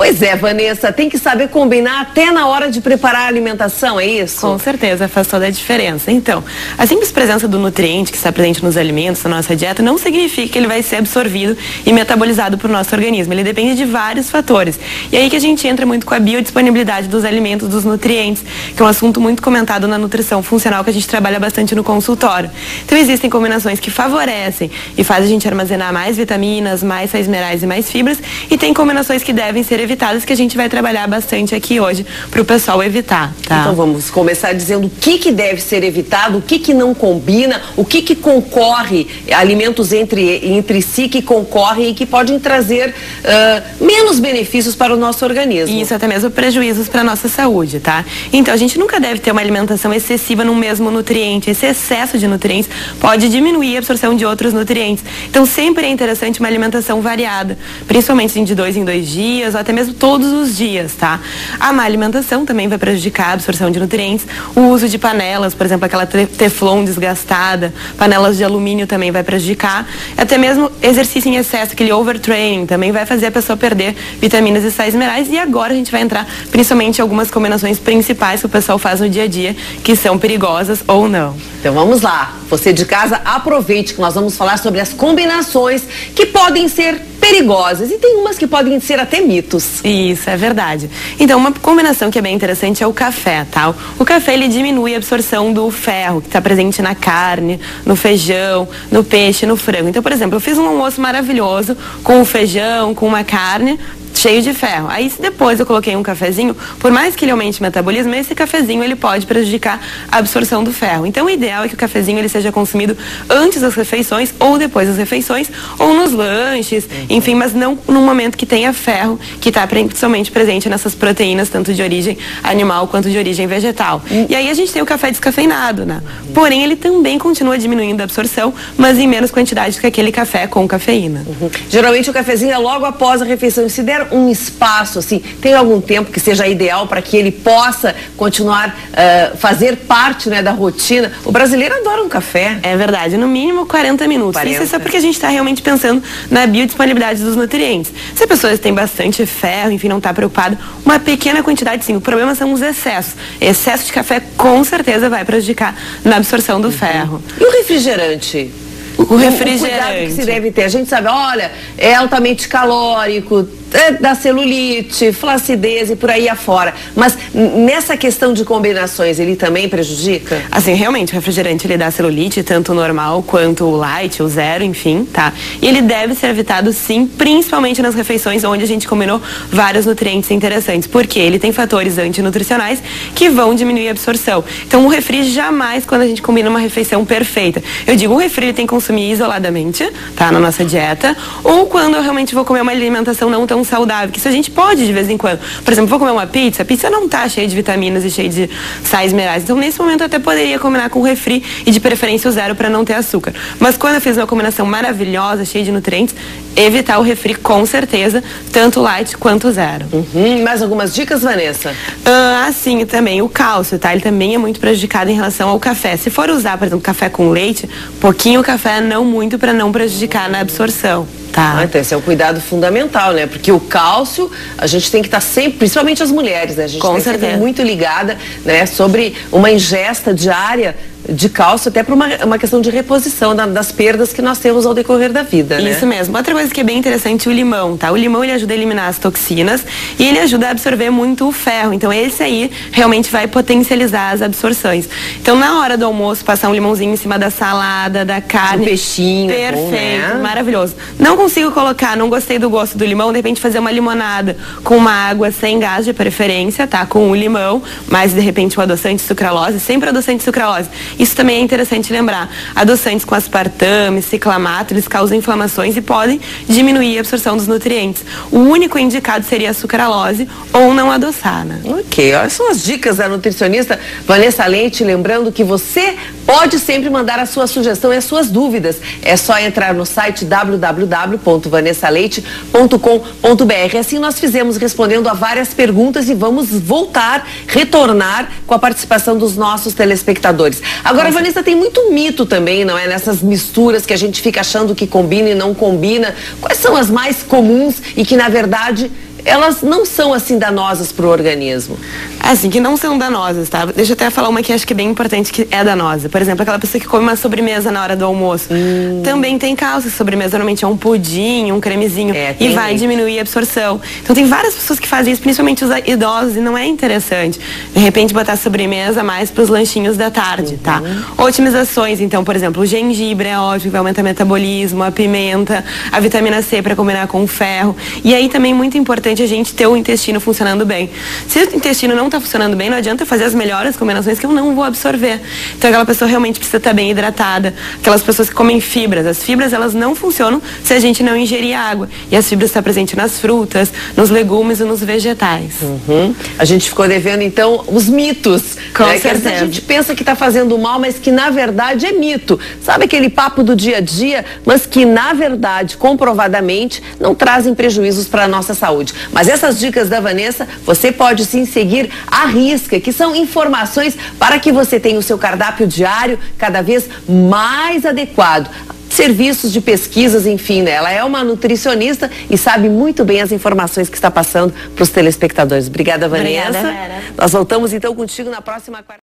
Pois é, Vanessa, tem que saber combinar até na hora de preparar a alimentação, é isso? Com certeza, faz toda a diferença. Então, a simples presença do nutriente que está presente nos alimentos, na nossa dieta, não significa que ele vai ser absorvido e metabolizado por nosso organismo. Ele depende de vários fatores. E aí que a gente entra muito com a biodisponibilidade dos alimentos, dos nutrientes, que é um assunto muito comentado na nutrição funcional, que a gente trabalha bastante no consultório. Então, existem combinações que favorecem e fazem a gente armazenar mais vitaminas, mais sais minerais e mais fibras, e tem combinações que devem ser evitadas, que a gente vai trabalhar bastante aqui hoje para o pessoal evitar, tá? Então vamos começar dizendo o que deve ser evitado, o que não combina, o que concorre, alimentos entre si que concorrem e que podem trazer menos benefícios para o nosso organismo. Isso, até mesmo prejuízos para a nossa saúde, tá? Então a gente nunca deve ter uma alimentação excessiva no mesmo nutriente. Esse excesso de nutrientes pode diminuir a absorção de outros nutrientes. Então sempre é interessante uma alimentação variada, principalmente de 2 em 2 dias, ou até mesmo todos os dias, tá? A má alimentação também vai prejudicar a absorção de nutrientes. O uso de panelas, por exemplo, aquela teflon desgastada, panelas de alumínio também vai prejudicar. Até mesmo exercício em excesso, aquele overtraining, também vai fazer a pessoa perder vitaminas e sais minerais. E agora a gente vai entrar principalmente em algumas combinações principais que o pessoal faz no dia a dia, que são perigosas ou não. Então vamos lá, você de casa aproveite que nós vamos falar sobre as combinações que podem ser perigosas e tem umas que podem ser até mitos. Isso, é verdade. Então, uma combinação que é bem interessante é o café, tá? O café, ele diminui a absorção do ferro, que está presente na carne, no feijão, no peixe, no frango. Então, por exemplo, eu fiz um almoço maravilhoso com o feijão, com uma carne cheio de ferro. Aí, se depois eu coloquei um cafezinho, por mais que ele aumente o metabolismo, esse cafezinho ele pode prejudicar a absorção do ferro. Então, o ideal é que o cafezinho ele seja consumido antes das refeições ou depois das refeições, ou nos lanches, enfim, mas não no momento que tenha ferro, que está principalmente presente nessas proteínas, tanto de origem animal quanto de origem vegetal. E aí a gente tem o café descafeinado, né? Porém, ele também continua diminuindo a absorção, mas em menos quantidade que aquele café com cafeína. Geralmente o cafezinho é logo após a refeição. Se der um espaço, assim, tem algum tempo que seja ideal para que ele possa continuar fazer parte, né, da rotina? O brasileiro adora um café. É verdade, no mínimo 40 minutos. 40. Isso é só porque a gente está realmente pensando na biodisponibilidade dos nutrientes. Se a pessoa tem bastante ferro, enfim, não está preocupada, uma pequena quantidade sim. O problema são os excessos. Excesso de café com certeza vai prejudicar na absorção do ferro. E o refrigerante? O refrigerante. O cuidado que se deve ter. A gente sabe, olha, é altamente calórico, dá celulite, flacidez e por aí afora. Mas nessa questão de combinações, ele também prejudica? Assim, realmente, o refrigerante ele dá celulite, tanto o normal quanto o light, o zero, enfim, tá? E ele deve ser evitado sim, principalmente nas refeições onde a gente combinou vários nutrientes interessantes, porque ele tem fatores antinutricionais que vão diminuir a absorção. Então, o refri jamais quando a gente combina uma refeição perfeita. Eu digo, o refri tem que consumir isoladamente, tá? Na nossa dieta, ou quando eu realmente vou comer uma alimentação não tão saudável, que isso a gente pode de vez em quando. Por exemplo, vou comer uma pizza, a pizza não tá cheia de vitaminas e cheia de sais minerais. Então, nesse momento, eu até poderia combinar com refri e de preferência o zero para não ter açúcar. Mas quando eu fiz uma combinação maravilhosa, cheia de nutrientes, evitar o refri com certeza, tanto light quanto zero. Mais algumas dicas, Vanessa? Sim, também o cálcio, tá? Ele também é muito prejudicado em relação ao café. Se for usar, por exemplo, café com leite, pouquinho café, não muito, para não prejudicar na absorção. Tá. Então esse é um cuidado fundamental, né? Porque o cálcio, a gente tem que estar sempre, principalmente as mulheres, né? A gente tem que estar muito ligada, né? Sobre uma ingesta diária de cálcio, até para uma questão de reposição das perdas que nós temos ao decorrer da vida, né? Isso mesmo. Outra coisa que é bem interessante, o limão, tá? O limão, ele ajuda a eliminar as toxinas e ele ajuda a absorver muito o ferro. Então, esse aí realmente vai potencializar as absorções. Então, na hora do almoço, passar um limãozinho em cima da salada, da carne. Um peixinho. Perfeito, bom, né? Maravilhoso. Não consigo colocar, não gostei do gosto do limão, de repente fazer uma limonada com uma água sem gás de preferência, tá? Com o limão, mas de repente o adoçante sucralose, sempre adoçante sucralose. Isso também é interessante lembrar. Adoçantes com aspartame, ciclamato, eles causam inflamações e podem diminuir a absorção dos nutrientes. O único indicado seria a sucralose ou não adoçar, né? Ok, olha só as dicas da nutricionista Vanessa Leite, lembrando que você pode sempre mandar a sua sugestão e as suas dúvidas. É só entrar no site www.vanessaleite.com.br. Assim nós fizemos respondendo a várias perguntas e vamos retornar com a participação dos nossos telespectadores. Agora, Vanessa, tem muito mito também, não é? Nessas misturas que a gente fica achando que combina e não combina. Quais são as mais comuns e que, na verdade, elas não são assim danosas para o organismo? Assim, que não são danosas, tá? Deixa eu até falar uma que acho que é bem importante, que é danosa. Por exemplo, aquela pessoa que come uma sobremesa na hora do almoço. Também tem cálcio. Sobremesa normalmente é um pudim, um cremezinho. E vai diminuir a absorção. Então tem várias pessoas que fazem isso, principalmente os idosos, e não é interessante. De repente botar sobremesa mais para os lanchinhos da tarde, tá? Otimizações, então, por exemplo, o gengibre é ótimo, vai aumentar o metabolismo, a pimenta, a vitamina C para combinar com o ferro. E aí também muito importante a gente ter o intestino funcionando bem. Se o intestino não está funcionando bem, não adianta fazer as melhores combinações que eu não vou absorver. Então aquela pessoa realmente precisa estar bem hidratada. Aquelas pessoas que comem fibras, as fibras elas não funcionam se a gente não ingerir água. E as fibras estão presentes nas frutas, nos legumes e nos vegetais. A gente ficou devendo então os mitos. Com certeza. A gente pensa que está fazendo mal, mas que na verdade é mito. Sabe aquele papo do dia a dia, mas que na verdade, comprovadamente, não trazem prejuízos para a nossa saúde. Mas essas dicas da Vanessa, você pode sim seguir à risca, que são informações para que você tenha o seu cardápio diário cada vez mais adequado. Serviços de pesquisas, enfim, né? Ela é uma nutricionista e sabe muito bem as informações que está passando para os telespectadores. Obrigada, Vanessa. Obrigada, Vera. Nós voltamos então contigo na próxima quarta.